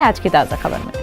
आज की ताजा खबर में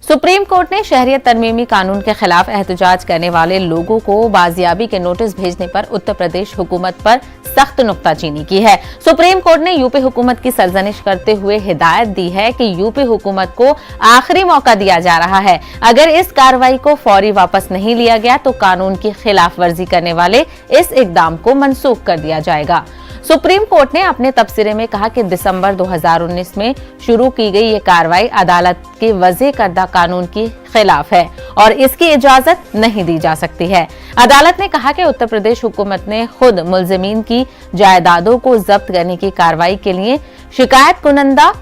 सुप्रीम कोर्ट ने शहरियत तरमीमी कानून के खिलाफ एहतजाज करने वाले लोगों को बाजियाबी के नोटिस भेजने पर उत्तर प्रदेश हुकूमत पर सख्त नुक्ताचीनी की है। सुप्रीम कोर्ट ने यूपी हुकूमत की सरजनिश करते हुए हिदायत दी है कि यूपी हुकूमत को आखिरी मौका दिया जा रहा है। अगर इस कार्रवाई को फौरी वापस नहीं लिया गया तो कानून की खिलाफ वर्जी करने वाले इस इकदाम को मनसूख कर दिया जाएगा। सुप्रीम कोर्ट ने अपने तबसरे में कहा कि दिसंबर 2019 में शुरू की गई ये कार्रवाई अदालत के वज़े करदा कानून के खिलाफ है और इसकी इजाजत नहीं दी जा सकती है। अदालत ने कहा कि उत्तर प्रदेश हुकूमत ने खुद मुल्जिमीन की जायदादों को जब्त करने की कार्रवाई के लिए शिकायत कुनंदा,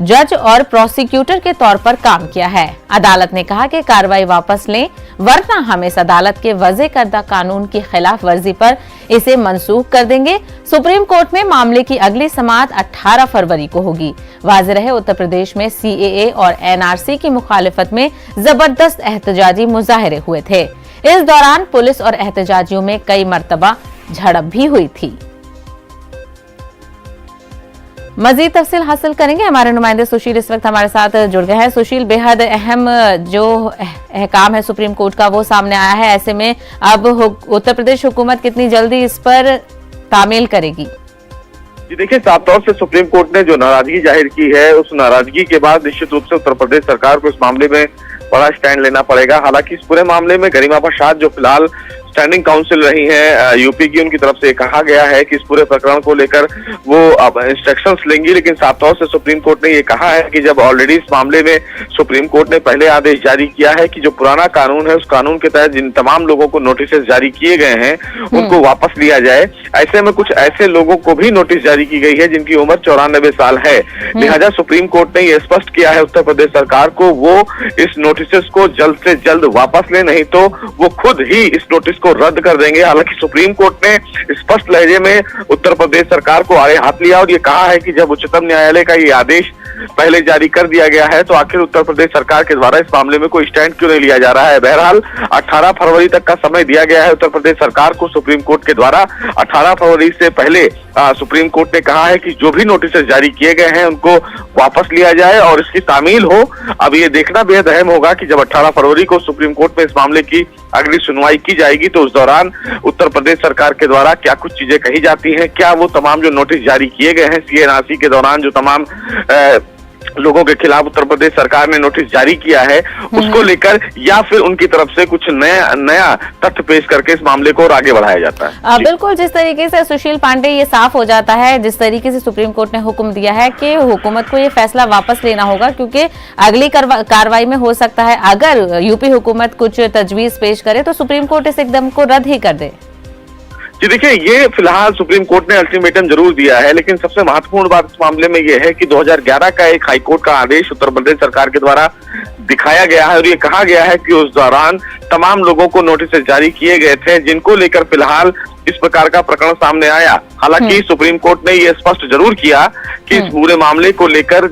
जज और प्रोसिक्यूटर के तौर पर काम किया है। अदालत ने कहा कि कार्रवाई वापस लें वरना हम इस अदालत के वज़े करदा कानून की खिलाफ वर्जी पर इसे मनसूख कर देंगे। सुप्रीम कोर्ट में मामले की अगली समाअत 18 फरवरी को होगी। वाज़ेह रहे उत्तर प्रदेश में सीएए और एनआरसी की मुखालिफत में जबरदस्त एहतजाजी मुजाहिरे हुए थे। इस दौरान पुलिस और एहतजाजियों में कई मरतबा झड़प भी हुई थी। मजीद तफसील हासिल करेंगे, हमारे नुमाइंदे सुशील इस वक्त हमारे साथ जुड़ गए हैं। सुशील, बेहद अहम जो अहकाम है सुप्रीम कोर्ट का वो सामने आया है, ऐसे में अब उत्तर प्रदेश हुकूमत कितनी जल्दी इस पर तामील करेगी? जी देखिए, साफ तौर से सुप्रीम कोर्ट ने जो नाराजगी जाहिर की है उस नाराजगी के बाद निश्चित रूप से उत्तर प्रदेश सरकार को इस मामले में बड़ा स्टैंड लेना पड़ेगा। हालांकि इस पूरे मामले में गरिमा प्रसाद जो फिलहाल स्टैंडिंग काउंसिल रही हैं यूपी की, उनकी तरफ से कहा गया है कि इस पूरे प्रकरण को लेकर वो अब इंस्ट्रक्शंस लेंगी। लेकिन साफ तौर से सुप्रीम कोर्ट ने ये कहा है कि जब ऑलरेडी इस मामले में सुप्रीम कोर्ट ने पहले आदेश जारी किया है कि जो पुराना कानून है उस कानून के तहत जिन तमाम लोगों को नोटिस जारी किए गए हैं उनको वापस लिया जाए। ऐसे में कुछ ऐसे लोगों को भी नोटिस जारी की गई है जिनकी उम्र 94 साल है। लिहाजा सुप्रीम कोर्ट ने यह स्पष्ट किया है उत्तर प्रदेश सरकार को वो इस नोटिस को जल्द से जल्द वापस ले, नहीं तो वो खुद ही इस नोटिस को रद्द कर देंगे। हालांकि सुप्रीम कोर्ट ने स्पष्ट लहजे में उत्तर प्रदेश सरकार को आड़े हाथ लिया और ये कहा है कि जब उच्चतम न्यायालय का ये आदेश पहले जारी कर दिया गया है तो आखिर उत्तर प्रदेश सरकार के द्वारा इस मामले में कोई स्टैंड क्यों नहीं लिया जा रहा है। बहरहाल 18 फरवरी तक का समय दिया गया है उत्तर प्रदेश सरकार को सुप्रीम कोर्ट के द्वारा। 18 फरवरी से पहले सुप्रीम कोर्ट ने कहा है कि जो भी नोटिस जारी किए गए हैं उनको वापस लिया जाए और इसकी तामील हो। अब ये देखना बेहद अहम होगा कि जब 18 फरवरी को सुप्रीम कोर्ट में इस मामले की अगली सुनवाई की जाएगी तो उस दौरान उत्तर प्रदेश सरकार के द्वारा क्या कुछ चीजें कही जाती हैं, क्या वो तमाम जो नोटिस जारी किए गए हैं सीएनआरसी के दौरान जो तमाम लोगों के खिलाफ उत्तर प्रदेश सरकार ने नोटिस जारी किया है उसको लेकर या फिर उनकी तरफ से कुछ नया तथ्य पेश करके इस मामले को और आगे बढ़ाया जाता है। बिल्कुल, जिस तरीके से सुशील पांडे ये साफ हो जाता है, जिस तरीके से सुप्रीम कोर्ट ने हुक्म दिया है कि हुकूमत को ये फैसला वापस लेना होगा क्योंकि अगली कार्रवाई में हो सकता है अगर यूपी हुकूमत कुछ तजवीज पेश करे तो सुप्रीम कोर्ट इस एकदम को रद्द ही कर दे। जी देखिए, ये फिलहाल सुप्रीम कोर्ट ने अल्टीमेटम जरूर दिया है, लेकिन सबसे महत्वपूर्ण बात इस मामले में ये है कि 2011 का एक हाईकोर्ट का आदेश उत्तर प्रदेश सरकार के द्वारा दिखाया गया है और ये कहा गया है कि उस दौरान तमाम लोगों को नोटिस जारी किए गए थे जिनको लेकर फिलहाल इस प्रकार का प्रकरण सामने आया। हालांकि सुप्रीम कोर्ट ने ये स्पष्ट जरूर किया कि इस पूरे मामले को लेकर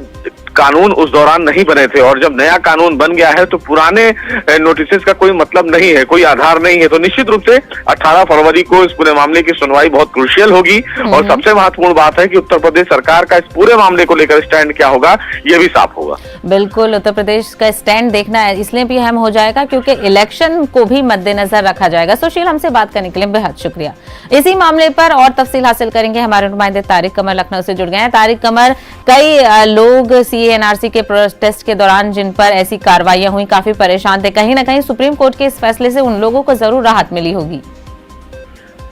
कानून उस दौरान नहीं बने थे और जब नया कानून बन गया है तो पुराने नोटिस का कोई मतलब नहीं है, कोई आधार नहीं है। तो निश्चित रूप से 18 फरवरी को इस पूरे मामले की सुनवाई बहुत क्रूशियल होगी और सबसे महत्वपूर्ण बात है कि उत्तर प्रदेश सरकार का इस पूरे मामले को लेकर स्टैंड क्या होगा ये भी साफ होगा। बिल्कुल, उत्तर प्रदेश का स्टैंड देखना है इसलिए भी अहम हो जाएगा क्योंकि इलेक्शन को भी मद्देनजर रखा जाएगा। सुशील, हमसे बात करने के लिए बेहद शुक्रिया। इसी मामले पर और तफसील हासिल करेंगे, हमारे नुमाइंदे तारिक कमर लखनऊ से जुड़ गए हैं। तारिक कमर, कई लोग सीएनआरसी के प्रोटेस्ट के दौरान जिन पर ऐसी कार्रवाइयां हुई काफी परेशान थे, कहीं ना कहीं सुप्रीम कोर्ट के इस फैसले से उन लोगों को जरूर राहत मिली होगी।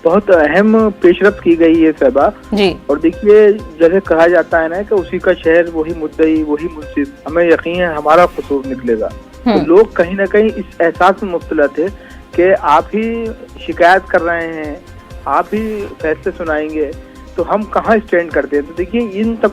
बहुत अहम पेशरफ्त की गई है सहबा जी। और देखिए, जैसे कहा जाता है ना कि उसी का शहर वही मुद्दई वही मुंसिफ, हमें यकीन है हमारा कसूर निकलेगा। तो लोग कहीं ना कहीं इस एहसास में मुब्तला थे कि आप ही शिकायत कर रहे हैं, आप ही फैसले सुनाएंगे तो हम कहाँ स्टैंड करते हैं। तो देखिए,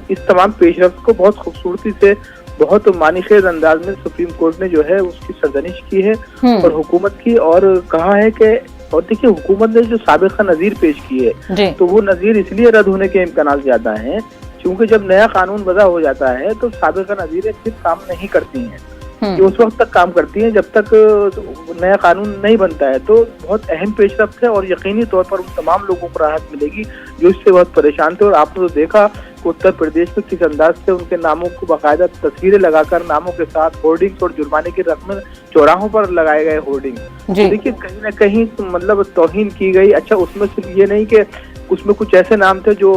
इस तमाम पेशरफ्त को बहुत खूबसूरती से बहुत मानीखेज अंदाज में सुप्रीम कोर्ट ने जो है उसकी सरजनिश की है और हुकूमत की, और कहा है कि और देखिए हुकूमत ने जो साबिक़ा नज़ीर पेश की है तो वो नज़ीर इसलिए रद्द होने के इम्कान ज्यादा हैं क्योंकि जब नया कानून वज़ा हो जाता है तो साबिक़ा नज़ीरें फिर काम नहीं करती हैं ये उस वक्त तक काम करती हैं जब तक नया कानून नहीं बनता है। तो बहुत अहम पेशरफ्त है और यकीनी तौर पर उन तमाम लोगों को राहत मिलेगी जो इससे बहुत परेशान थे। और आपने तो देखा कि उत्तर प्रदेश में किस अंदाज से उनके नामों को बाकायदा तस्वीरें लगाकर नामों के साथ होर्डिंग्स और जुर्माने की रकमें चौराहों पर लगाए गए होर्डिंग। देखिए कहीं ना कहीं मतलब तौहीन की गई। अच्छा, उसमें सिर्फ ये नहीं कि उसमें कुछ ऐसे नाम थे जो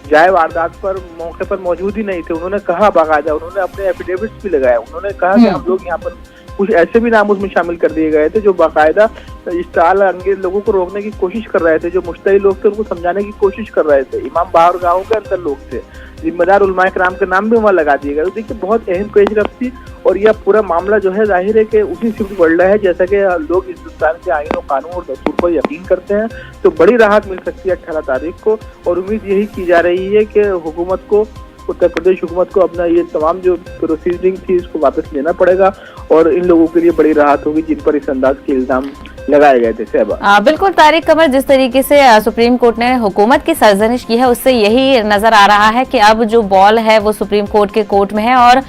जाए वारदात पर मौके पर मौजूद ही नहीं थे। उन्होंने कहा बाकायदा, उन्होंने अपने एफिडेविट्स भी लगाए, उन्होंने कहा कि हम लोग यहाँ पर कुछ ऐसे भी नाम उसमें शामिल कर दिए गए थे जो बाकायदा स्टाल अंगेज लोगों को रोकने की कोशिश कर रहे थे, जो मुश्तरी लोग थे उनको समझाने की कोशिश कर रहे थे, इमाम बाहर गाहों के अंदर लोग थे, जिम्मेदार उलमाए कराम के नाम भी वहाँ लगा दिए गए। तो देखिए बहुत अहम पेशरफ्त थी और यह पूरा मामला जो है जाहिर है कि उसी से बढ़ रहा है जैसा कि लोग हिंदुस्तान के आईन और कानून और दस्तूर पर यकीन करते हैं। तो बड़ी राहत मिल सकती है 18 तारीख को और उम्मीद यही की जा रही है कि हुकूमत को, उत्तर प्रदेश हुकूमत को अपना ये तमाम जो प्रोसीडिंग थी इसको वापस लेना पड़ेगा और इन लोगों के लिए बड़ी राहत होगी जिन पर इस अंदाज के इल्जाम लगाए गए थे। सहबा बिल्कुल तारिक कमर, जिस तरीके से सुप्रीम कोर्ट ने हुकूमत की सरजनिश की है उससे यही नजर आ रहा है कि अब जो बॉल है वो सुप्रीम कोर्ट के कोर्ट में है और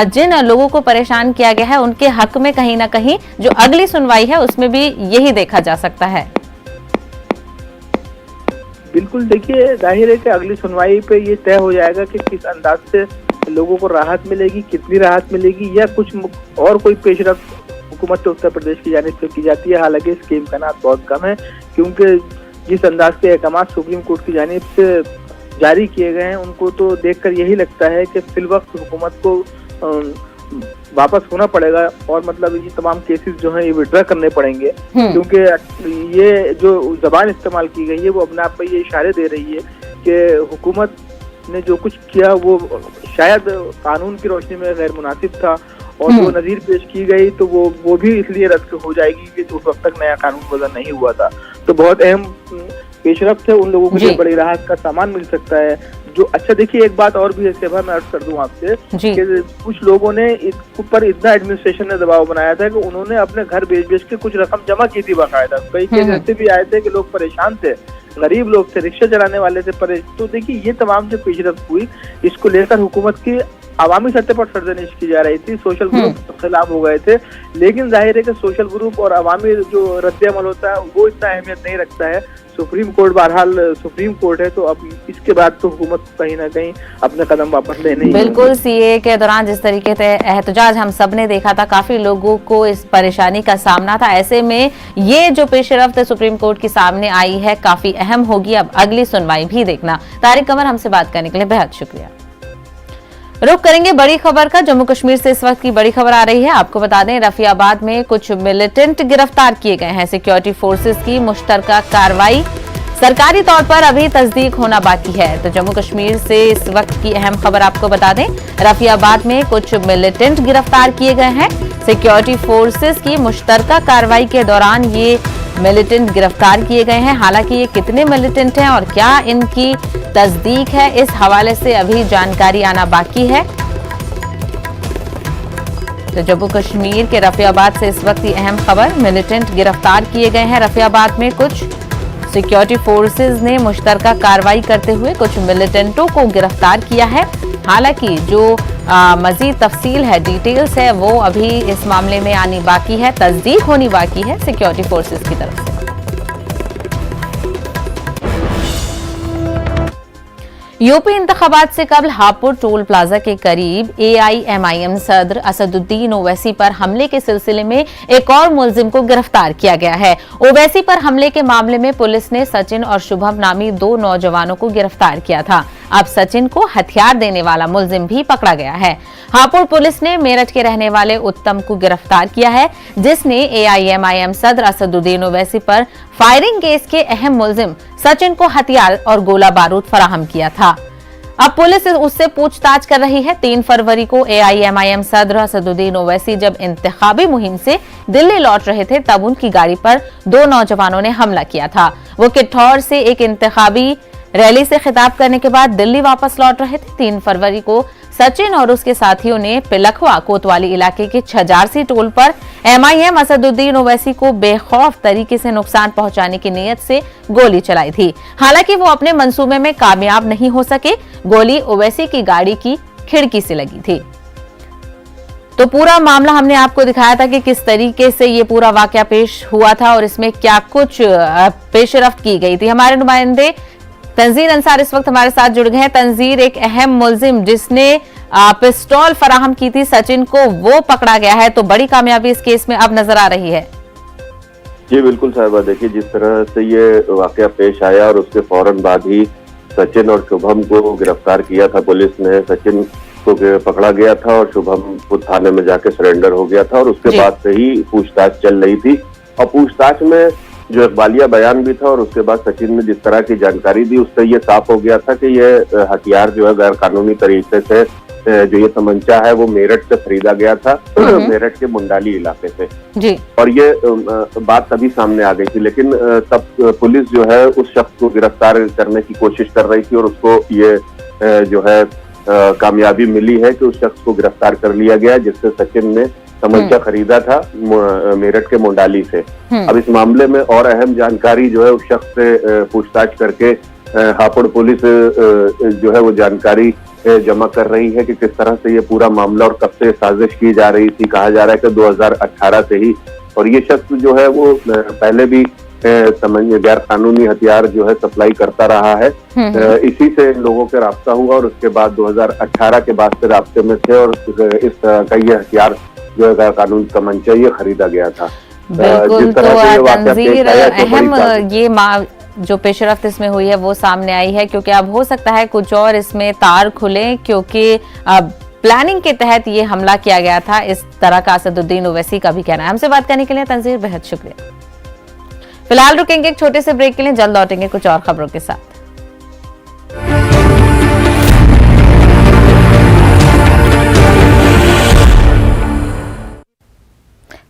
जिन लोगों को परेशान किया गया है उनके हक में कहीं ना कहीं जो अगली सुनवाई है उसमें भी यही देखा जा सकता है। बिल्कुल, देखिए जाहिर है कि अगली सुनवाई पे ये तय हो जाएगा कि किस अंदाज से लोगों को राहत मिलेगी, कितनी राहत मिलेगी या कुछ और कोई पेशरफ्त हुकूमत उत्तर प्रदेश की जानिब से की जाती है। हालांकि इसके इम्कानात बहुत कम है क्योंकि जिस अंदाज के अहकाम सुप्रीम कोर्ट की जानिब से जारी किए गए हैं उनको तो देखकर यही लगता है कि फिलवक्त हुकूमत को वापस होना पड़ेगा और मतलब ये तमाम केसेस जो हैं ये विड्रा करने पड़ेंगे क्योंकि ये जो जबान इस्तेमाल की गई है वो अपने आप में ये इशारे दे रही है कि हुकूमत ने जो कुछ किया वो शायद कानून की रोशनी में गैर मुनासिब था और जो नज़ीर पेश की गई तो वो भी इसलिए रद्द हो जाएगी कि उस वक्त तक नया कानून वज़न नहीं हुआ था। तो बहुत अहम पेशरफ्त है, उन लोगों को बड़ी राहत का सामान मिल सकता है जो। अच्छा देखिए एक बात और भी है सेवा, मैं अर्ज कर दूं आपसे कि कुछ लोगों ने इस पर इतना एडमिनिस्ट्रेशन ने दबाव बनाया था कि उन्होंने अपने घर बेच के कुछ रकम जमा की थी बाकायदा। कई केस ऐसे भी आए थे कि लोग परेशान थे, गरीब लोग थे, रिक्शा चलाने वाले थे परेशान। तो देखिए ये तमाम जो पेशरफ्त हुई इसको लेकर हुकूमत की अवामी सतह पर सरजनिश की जा रही थी, सोशल ग्रुप खिलाफ हो गए थे, लेकिन जाहिर है कि सोशल ग्रुप और अवामी जो रद्द अमल होता है वो इतना अहमियत नहीं रखता है। सुप्रीम कोर्ट बहरहाल सुप्रीम कोर्ट है तो अब इसके बाद तो हुकूमत कहीं ना कहीं अपने कदम वापस लेने। बिल्कुल, सीए के दौरान जिस तरीके से एहतजाज हम सब ने देखा था, काफी लोगों को इस परेशानी का सामना था, ऐसे में ये जो पेशरफ्त सुप्रीम कोर्ट के सामने आई है काफी अहम होगी। अब अगली सुनवाई भी देखना। तारिक कमर हमसे बात करने के लिए बेहद शुक्रिया। रुख करेंगे बड़ी खबर का। जम्मू कश्मीर से इस वक्त की बड़ी खबर आ रही है। आपको बता दें रफियाबाद में कुछ मिलिटेंट गिरफ्तार किए गए हैं। सिक्योरिटी फोर्सेस की मुश्तरका कार्रवाई सरकारी तौर पर अभी तस्दीक होना बाकी है। तो जम्मू कश्मीर से इस वक्त की अहम खबर आपको बता दें, रफियाबाद में कुछ मिलिटेंट गिरफ्तार किए गए हैं। सिक्योरिटी फोर्सेस की मुश्तरका कार्रवाई के दौरान ये मिलिटेंट गिरफ्तार किए गए हैं। हालांकि ये कितने मिलिटेंट हैं और क्या इनकी तस्दीक है, इस हवाले से अभी जानकारी आना बाकी है। तो जम्मू कश्मीर के रफियाबाद से इस वक्त की अहम खबर, मिलिटेंट गिरफ्तार किए गए हैं। रफियाबाद में कुछ सिक्योरिटी फोर्सेस ने मुश्तरका कार्रवाई करते हुए कुछ मिलिटेंटों को गिरफ्तार किया है। हालांकि जो मजीद तफसील है, डिटेल्स है, वो अभी इस मामले में आनी बाकी है, तस्दीक होनी बाकी है सिक्योरिटी फोर्सेस की तरफ से। यूपी इंतखाबात से कबल हापुड़ टोल प्लाजा के करीब AIMIM सदर असदुद्दीन ओवैसी पर हमले के सिलसिले में एक और मुलजिम को गिरफ्तार किया गया है। ओवैसी पर हमले के मामले में पुलिस ने सचिन और शुभम नामी 2 नौजवानों को गिरफ्तार किया था। अब सचिन को हथियार देने वाला मुलजिम भी पकड़ा गया है। हापुड़ पुलिस ने मेरठ के रहने वाले उत्तम को गिरफ्तार किया है, जिसने AIMIM सदर असदुद्दीन ओवैसी पर फायरिंग केस के अहम मुलजिम सचिन को हथियार और गोला बारूद फराहम किया था। अब पुलिस उससे पूछताछ कर रही है। 3 फरवरी को AIMIM सदर असदुद्दीन ओवैसी जब इंतखाबी मुहिम से दिल्ली लौट रहे थे तब उनकी गाड़ी पर 2 नौजवानों ने हमला किया था। वो किठौर से एक इंतखाबी रैली से खिताब करने के बाद दिल्ली वापस लौट रहे थे। 3 फरवरी को सचिन और उसके साथियों ने पिलखवा कोतवाली इलाके के छजारसी टोल पर MIM असदुद्दीन ओवैसी को बेखौफ तरीके से नुकसान पहुंचाने की नीयत से गोली चलाई थी। हालांकि वो अपने मंसूबे में कामयाब नहीं हो सके। गोली ओवैसी की गाड़ी की खिड़की से लगी थी। तो पूरा मामला हमने आपको दिखाया था कि किस तरीके से ये पूरा वाकया पेश हुआ था और इसमें क्या कुछ पेशरफ्त की गई थी। हमारे नुमाइंदे तंजीर अंसार इस वक्त हमारे साथ जुड़ गए हैं। तंजीर, एक अहम मुलजिम जिसने पिस्तौल फराहम की थी सचिन को, वो पकड़ा गया है, तो बड़ी कामयाबी इस केस में अब नजर आ रही है। जी बिल्कुल साहिबा, देखिए जिस तरह से ये वाकया पेश आया और उसके फौरन बाद ही सचिन और शुभम को गिरफ्तार किया था पुलिस ने। सचिन को पकड़ा गया था और शुभम खुद थाने में जाके सरेंडर हो गया था और उसके बाद से ही पूछताछ चल रही थी। और पूछताछ में जो इकबालिया बयान भी था और उसके बाद सचिन ने जिस तरह की जानकारी दी उससे ये साफ हो गया था कि ये हथियार जो है गैर कानूनी तरीके से जो ये तमंचा है वो मेरठ से खरीदा गया था, मेरठ के मुंडाली इलाके से जी। और ये बात तभी सामने आ गई थी, लेकिन तब पुलिस जो है उस शख्स को गिरफ्तार करने की कोशिश कर रही थी और उसको ये जो है कामयाबी मिली है कि उस शख्स को गिरफ्तार कर लिया गया जिससे सचिन ने तमंचा खरीदा था मेरठ के मुंडाली से। अब इस मामले में और अहम जानकारी जो है उस शख्स से पूछताछ करके हापुड़ पुलिस जो है वो जानकारी जमा कर रही है कि किस तरह से ये पूरा मामला और कब से साजिश की जा रही थी। कहा जा रहा है कि 2018 से ही, और ये शख्स जो है वो पहले भी गैर कानूनी हथियार जो है सप्लाई करता रहा है। इसी से इन लोगों के राब्ता हुआ और उसके बाद 2018 के बाद से राब्ते में थे और इस का ये हथियार जो है गैर कानूनी तमंचा ये खरीदा गया था। बिल्कुल, तो तंजीर अहम ये जो पेशरफ्त इसमें हुई है वो सामने आई है, क्योंकि अब हो सकता है कुछ और इसमें तार खुले, क्योंकि प्लानिंग के तहत ये हमला किया गया था, इस तरह का असदुद्दीन ओवैसी का भी कहना है। हमसे बात करने के लिए तंजीर बेहद शुक्रिया। फिलहाल रुकेंगे एक छोटे से ब्रेक के लिए, जल्द लौटेंगे कुछ और खबरों के साथ।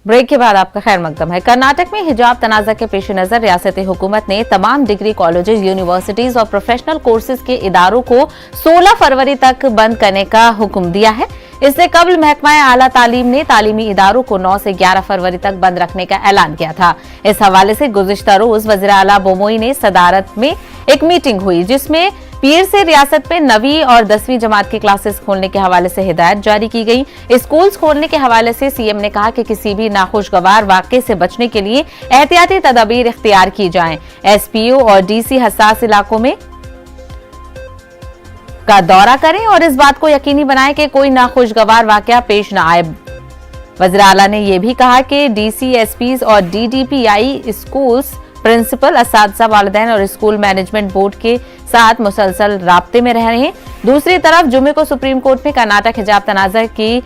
ब्रेक के बाद आपका खैर मकदम है। कर्नाटक में हिजाब तनाज़ा के पेश नजर रियासती हुकूमत ने तमाम डिग्री कॉलेजेस, यूनिवर्सिटीज और प्रोफेशनल कोर्सेज के इदारों को 16 फरवरी तक बंद करने का हुक्म दिया है। इससे कबल महकमा आला तालीम ने तालीमी इदारों को 9 से 11 फरवरी तक बंद रखने का ऐलान किया था। इस हवाले से गुज़िश्ता रोज वज़ीर आला बोमोई ने सदारत में एक मीटिंग हुई जिसमें पीर से रियासत में 9वीं और 10वीं जमात की क्लासेस खोलने के हवाले से हिदायत जारी की गई। स्कूल्स खोलने के हवाले से सीएम ने कहा कि किसी भी नाखुशगवार वाक़े से बचने के लिए एहतियाती तदाबीर इख्तियार की जाएं। एसपीओ और डीसी हसास इलाकों में का दौरा करें और इस बात को यकीनी बनाएं कि कोई नाखुशगवार वाक़या पेश न आए। वज़ीर आला ने यह भी कहा कि डीसी, एसपीज और डीडीपीआई स्कूल्स प्रिंसिपल, असातिज़ा, वालिदैन और स्कूल मैनेजमेंट बोर्ड के साथ मुसलसल राब्ते में रह रहे हैं। दूसरी तरफ जुमे को सुप्रीम कोर्ट में कर्नाटक हिजाब तनाज़ा की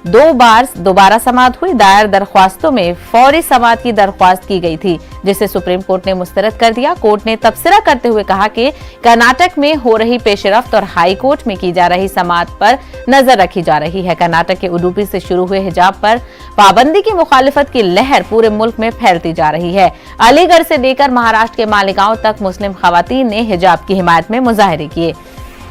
2 बार दोबारा समाअत हुई। दायर दरख्वास्तों में फौरी समाअत की दरख्वास्त की गई थी जिसे सुप्रीम कोर्ट ने मुस्तरद कर दिया। कोर्ट ने तबसरा करते हुए कहा कि कर्नाटक में हो रही पेशरफ्त और हाई कोर्ट में की जा रही समाअत पर नजर रखी जा रही है। कर्नाटक के उडुपी से शुरू हुए हिजाब पर पाबंदी की मुखालिफत की लहर पूरे मुल्क में फैलती जा रही है। अलीगढ़ से लेकर महाराष्ट्र के मालेगांव तक मुस्लिम खवातीन ने हिजाब की हिमायत में मुजाहरे किए।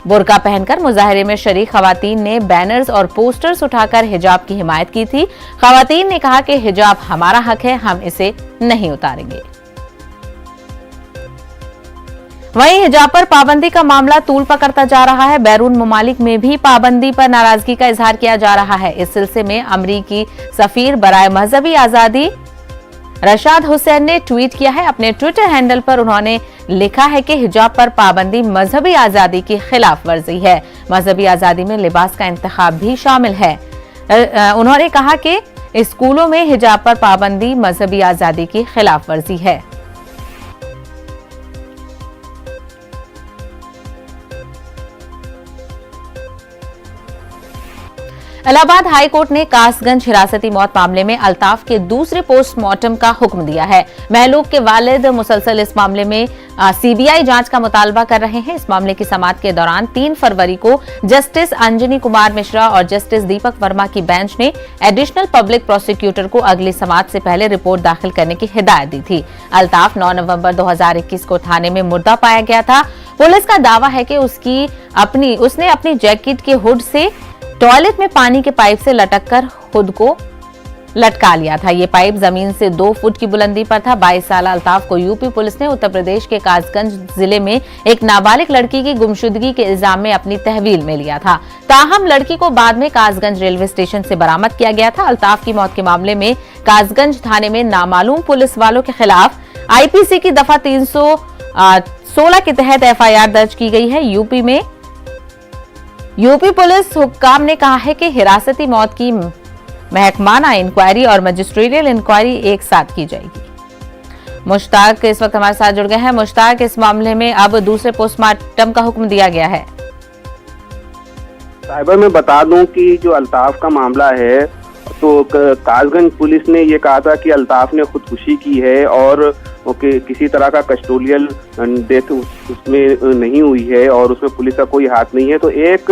बुर्का पहनकर मुजाहरे में शरीक खवातीन ने बैनर्स और पोस्टर्स उठाकर हिजाब की हिमायत की थी। खवातीन ने कहा कि हिजाब हमारा हक है, हम इसे नहीं उतारेंगे। वहीं हिजाब पर पाबंदी का मामला तूल पकड़ता जा रहा है। बैरून ममालिक में भी पाबंदी पर नाराजगी का इजहार किया जा रहा है। इस सिलसिले में अमरीकी सफीर बराए मजहबी आजादी रशाद हुसैन ने ट्वीट किया है। अपने ट्विटर हैंडल पर उन्होंने लिखा है कि हिजाब पर पाबंदी मजहबी आजादी की खिलाफ वर्जी है। मजहबी आजादी में लिबास का इंतखाब भी शामिल है। उन्होंने कहा कि स्कूलों में हिजाब पर पाबंदी मजहबी आजादी की खिलाफ वर्जी है। इलाहाबाद हाई कोर्ट ने कासगंज हिरासती मौत मामले में अल्ताफ के दूसरे पोस्टमार्टम का हुक्म दिया है। महलूक के वालिद मुसलसल इस मामले में सीबीआई जांच का मुतालबा कर रहे हैं। इस मामले की समाअत के दौरान 3 फरवरी को जस्टिस अंजनी कुमार मिश्रा और जस्टिस दीपक वर्मा की बेंच ने एडिशनल पब्लिक प्रोसिक्यूटर को अगली समाअत से पहले रिपोर्ट दाखिल करने की हिदायत दी थी। अल्ताफ 9 नवंबर 2021 को थाने में मुर्दा पाया गया था। पुलिस का दावा है कि उसने अपनी जैकेट के हुड से टॉयलेट में पानी के पाइप से लटककर खुद को लटका लिया था। ये पाइप जमीन से 2 फुट की बुलंदी पर था। 22 साल अल्ताफ को यूपी पुलिस ने उत्तर प्रदेश के कासगंज जिले में एक नाबालिग लड़की की गुमशुदगी के इल्जाम में अपनी तहवील में लिया था। ताहम लड़की को बाद में कासगंज रेलवे स्टेशन से बरामद किया गया था। अल्ताफ की मौत के मामले में कासगंज थाने में नामालूम पुलिस वालों के खिलाफ आईपीसी की दफा 316 के तहत एफआईआर दर्ज की गई है। यूपी पुलिस हुक्काम ने कहा है कि हिरासती मौत की महकमाना इंक्वायरी और मजिस्ट्रियल इंक्वायरी एक साथ की जाएगी। मुश्ताक इस वक्त हमारे साथ जुड़ गए हैं। मुश्ताक, इस मामले में अब दूसरे पोस्टमार्टम का हुक्म दिया गया है। साहिबा, मैं बता दूं कि जो अल्ताफ का मामला है तो कासगंज पुलिस ने ये कहा था कि अल्ताफ ने खुदकुशी की है और किसी तरह का कस्टोडियल डेथ उसमें नहीं हुई है और उसमें पुलिस का कोई हाथ नहीं है। तो एक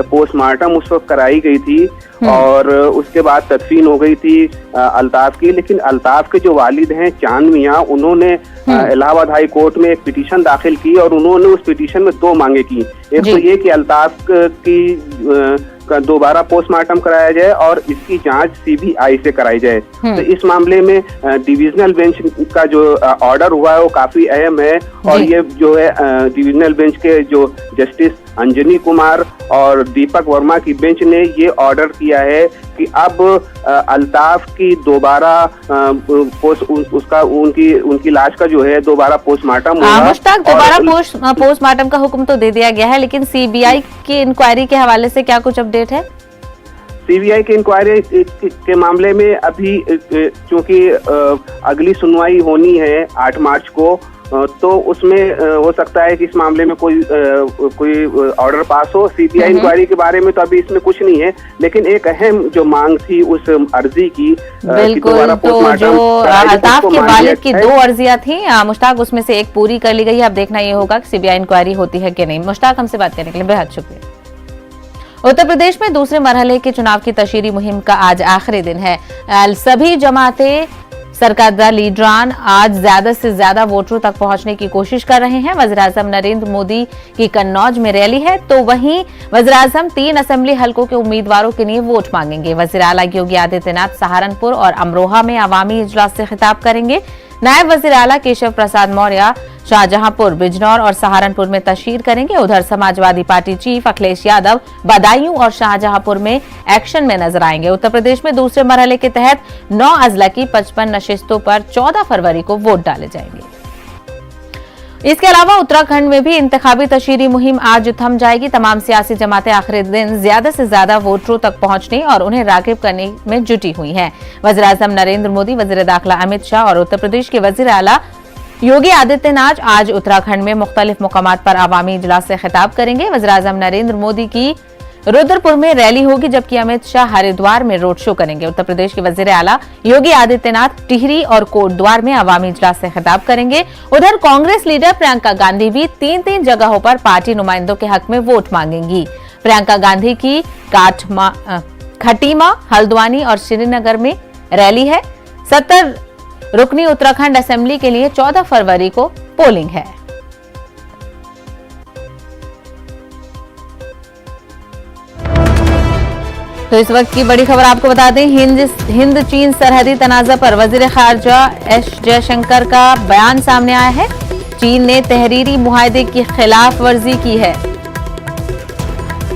पोस्टमार्टम उस वक्त कराई गई थी और उसके बाद तदफीन हो गई थी अल्ताफ की। लेकिन अल्ताफ के जो वालिद हैं चांद मियां, उन्होंने इलाहाबाद हाई कोर्ट में एक पिटीशन दाखिल की और उन्होंने उस पिटीशन में 2 मांगे की। एक तो ये कि अल्ताफ की दोबारा पोस्टमार्टम कराया जाए और इसकी जांच सीबीआई से कराई जाए। तो इस मामले में डिविजनल बेंच का जो ऑर्डर हुआ है वो काफी अहम है और ये जो है डिविजनल बेंच के जो जस्टिस अंजनी कुमार और दीपक वर्मा की बेंच ने ये ऑर्डर किया है कि अब अल्ताफ की दोबारा उनकी लाश का जो है दोबारा पोस्टमार्टम होगा। मुश्ताक, दोबारा पोस्टमार्टम का हुक्म तो दे दिया गया है, लेकिन सीबीआई की इंक्वायरी के हवाले से क्या कुछ अपडेट है? सीबीआई की इंक्वायरी के मामले में अभी क्योंकि अगली सुनवाई होनी है 8 मार्च को, तो उसमें हो सकता है कि इस मामले में कोई ऑर्डर पास हो। सीबीआई इंक्वायरी के बारे में तो अभी इसमें कुछ नहीं है, लेकिन एक अहम जो मांग थी उस अर्जी की, बिल्कुल, तो जो अल्ताफ के वालिद की 2 अर्जियां थी मुश्ताक, उसमें से एक पूरी कर ली गई है। अब देखना ये होगा कि सीबीआई इंक्वायरी होती है कि नहीं। मुश्ताक, हमसे बात करने के लिए बेहद शुक्रिया। उत्तर प्रदेश में दूसरे मरहले के चुनाव की तशहीरी मुहिम का आज आखिरी दिन है। सभी जमातें सरकार लीडरान आज ज्यादा से ज्यादा वोटरों तक पहुंचने की कोशिश कर रहे हैं। वज़ीर-ए-आज़म नरेंद्र मोदी की कन्नौज में रैली है, तो वहीं वज़ीर-ए-आज़म 3 असेंबली हलकों के उम्मीदवारों के लिए वोट मांगेंगे। वज़ीर आला योगी आदित्यनाथ सहारनपुर और अमरोहा में अवामी इजलास से खिताब करेंगे। नायब वज़ीर आला केशव प्रसाद मौर्य शाहजहांपुर, बिजनौर और सहारनपुर में तशहीर करेंगे। उधर समाजवादी पार्टी चीफ अखिलेश यादव बदायूं और शाहजहांपुर में एक्शन में नजर आएंगे। उत्तर प्रदेश में दूसरे मरहले के तहत 9 अजला की 55 नशिस्तों पर 14 फरवरी को वोट डाले जाएंगे। इसके अलावा उत्तराखंड में भी इंतखाबी तशहीरी मुहिम आज थम जाएगी। तमाम सियासी जमातें आखिरी दिन ज्यादा से ज्यादा वोटरों तक पहुंचने और उन्हें राग़िब करने में जुटी हुई हैं। वज़ीर-ए-आज़म नरेंद्र मोदी, वज़ीर दाखिला अमित शाह और उत्तर प्रदेश के वज़ीर आला योगी आदित्यनाथ आज उत्तराखंड में मुख्तलिफ मुकामात पर अवामी इजलास से खिताब करेंगे। वज़ीर-ए-आज़म नरेंद्र मोदी की रुद्रपुर में रैली होगी, जबकि अमित शाह हरिद्वार में रोड शो करेंगे। उत्तर प्रदेश के वज़ीर आला योगी आदित्यनाथ टिहरी और कोटद्वार में अवामी इजलास से खिताब करेंगे। उधर कांग्रेस लीडर प्रियंका गांधी भी 3-3 जगहों पर पार्टी नुमाइंदों के हक में वोट मांगेंगी। प्रियंका गांधी की खटीमा, हल्द्वानी और श्रीनगर में रैली है। 70 रुकनी उत्तराखंड असेंबली के लिए 14 फरवरी को पोलिंग है। तो इस वक्त की बड़ी खबर आपको बता दें, हिंद चीन सरहदी तनाज़ा पर वज़ीर ख़ारजा एस जयशंकर का बयान सामने आया है। चीन ने तहरीरी मुआहदे की खिलाफ वर्जी की है।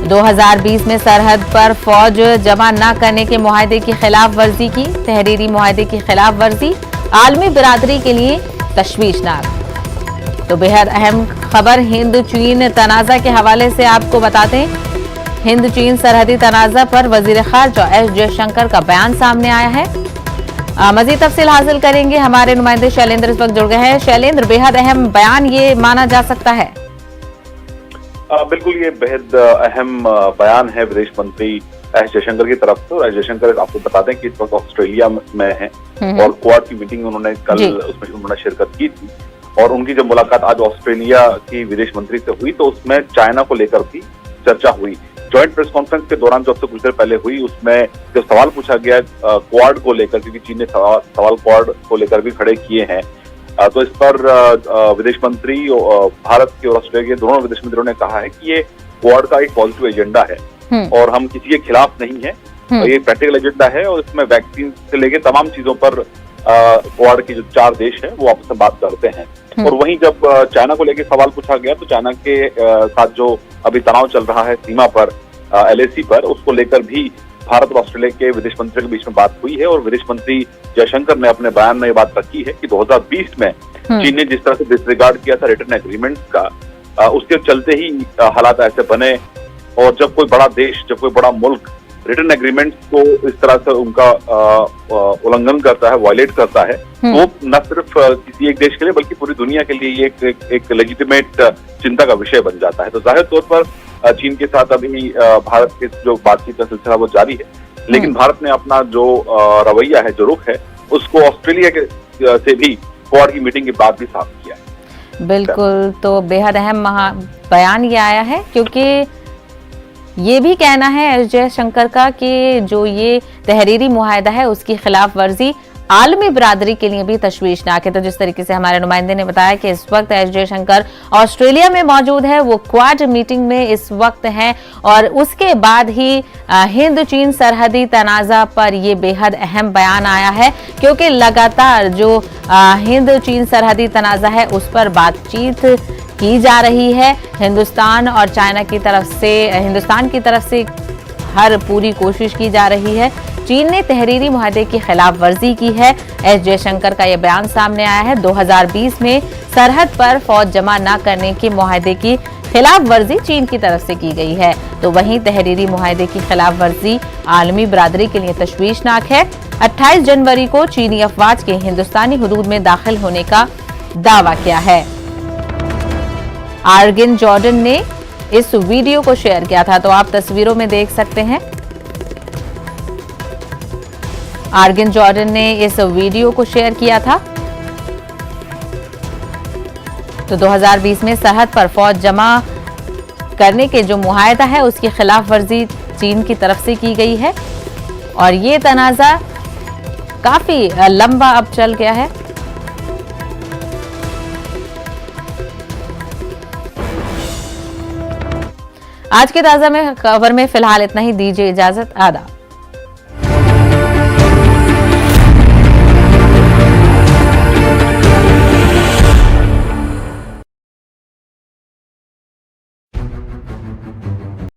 2020 में सरहद पर फौज जमा न करने के मुआहदे की खिलाफ वर्जी की। तहरीरी मुआहदे की खिलाफ वर्जी आलमी बिरादरी के लिए तशवीशनाक। तो बेहद अहम खबर हिंद चीन तनाज़ा के हवाले से आपको बताते हैं। हिंद चीन सरहदी तनाज़ा पर वज़ीर ख़ारजा एस जयशंकर का बयान सामने आया है। मज़ीद तफसील हासिल करेंगे, हमारे नुमाइंदे शैलेंद्र इस वक्त जुड़ गए हैं। शैलेंद्र, बेहद अहम बयान ये माना जा सकता है? बिल्कुल, ये बेहद अहम बयान है विदेश मंत्री एस जयशंकर की तरफ से। और एस जयशंकर आपको बता दें कि इस वक्त ऑस्ट्रेलिया में है और क्वाड की मीटिंग उन्होंने कल उसमें उन्होंने शिरकत की थी और उनकी जब मुलाकात आज ऑस्ट्रेलिया की विदेश मंत्री से हुई तो उसमें चाइना को लेकर भी चर्चा हुई। जॉइंट प्रेस कॉन्फ्रेंस के दौरान जो कुछ देर पहले हुई उसमें जो सवाल पूछा गया क्वाड को लेकर, क्योंकि चीन ने सवाल क्वाड को लेकर भी खड़े किए हैं, तो इस पर विदेश मंत्री भारत के और ऑस्ट्रेलिया के दोनों विदेश मंत्रियों ने कहा है कि ये क्वाड का एक पॉजिटिव एजेंडा है और हम किसी के खिलाफ नहीं है। और ये प्रैक्टिकल एजेंडा है और इसमें वैक्सीन से लेके तमाम चीजों पर क्वाड के जो 4 देश हैं वो आपस में बात करते हैं। और वहीं जब चाइना को लेके सवाल पूछा गया तो चाइना के साथ जो अभी तनाव चल रहा है सीमा पर LAC पर, उसको लेकर भी भारत और ऑस्ट्रेलिया के विदेश मंत्रियों के बीच में बात हुई है। और विदेश मंत्री जयशंकर ने अपने बयान में ये बात रखी है कि 2020 में चीन ने जिस तरह से डिसरिगार्ड किया था रिटर्न एग्रीमेंट का, उसके चलते ही हालात ऐसे बने। और जब कोई बड़ा देश, जब कोई बड़ा मुल्क रिटर्न एग्रीमेंट को इस तरह से उनका उल्लंघन करता है, वायलेट करता है, तो न सिर्फ किसी एक देश के लिए बल्कि पूरी दुनिया के लिए ये एक लेजिटिमेट चिंता का विषय बन जाता है। तो जाहिर तौर पर चीन के साथ अभी भारत के जो बातचीत का सिलसिला वो जारी है, लेकिन भारत ने अपना जो रवैया है, जो रुख है, उसको ऑस्ट्रेलिया के से भी क्वाड की मीटिंग के बाद भी साफ किया है। बिल्कुल, तो बेहद अहम बयान ये आया है, क्योंकि ये भी कहना है एस जयशंकर का कि जो ये तहरीरी मुआहदा है उसकी खिलाफ वर्जी आलमी बरादरी के लिए भी तशवीशनाक है। तो जिस तरीके से हमारे नुमाइंदे ने बताया कि इस वक्त एस जयशंकर ऑस्ट्रेलिया में मौजूद है, वो क्वाड मीटिंग में इस वक्त हैं और उसके बाद ही हिंद चीन सरहदी तनाज़ा पर ये बेहद अहम बयान आया है, क्योंकि लगातार जो हिंद चीन सरहदी तनाज़ा है उस पर बातचीत की जा रही है। हिंदुस्तान और चाइना की तरफ से, हिंदुस्तान की तरफ से हर पूरी कोशिश की जा रही है। चीन ने तहरीरी मुआहदे की खिलाफ वर्जी की है। एस जयशंकर का यह बयान सामने आया है। 2020 में सरहद पर फौज जमा न करने के मुआहदे की खिलाफ वर्जी चीन की तरफ से की गई है। तो वहीं तहरीरी मुआहदे की खिलाफ वर्जी आलमी बरादरी के लिए तशवीशनाक है। 28 जनवरी को चीनी अफवाज के हिंदुस्तानी हुदूद में दाखिल होने का दावा किया है। आर्गिन जॉर्डन ने इस वीडियो को शेयर किया था, तो आप तस्वीरों में देख सकते हैं। आर्गिन जॉर्डन ने इस वीडियो को शेयर किया था। तो 2020 में सरहद पर फौज जमा करने के जो मुआहदा है उसकी खिलाफ वर्जी चीन की तरफ से की गई है और ये तनाज़ा काफी लंबा अब चल गया है। आज के ताज़ा में खबर में फिलहाल इतना ही। दीजिए इजाजत। आदाब।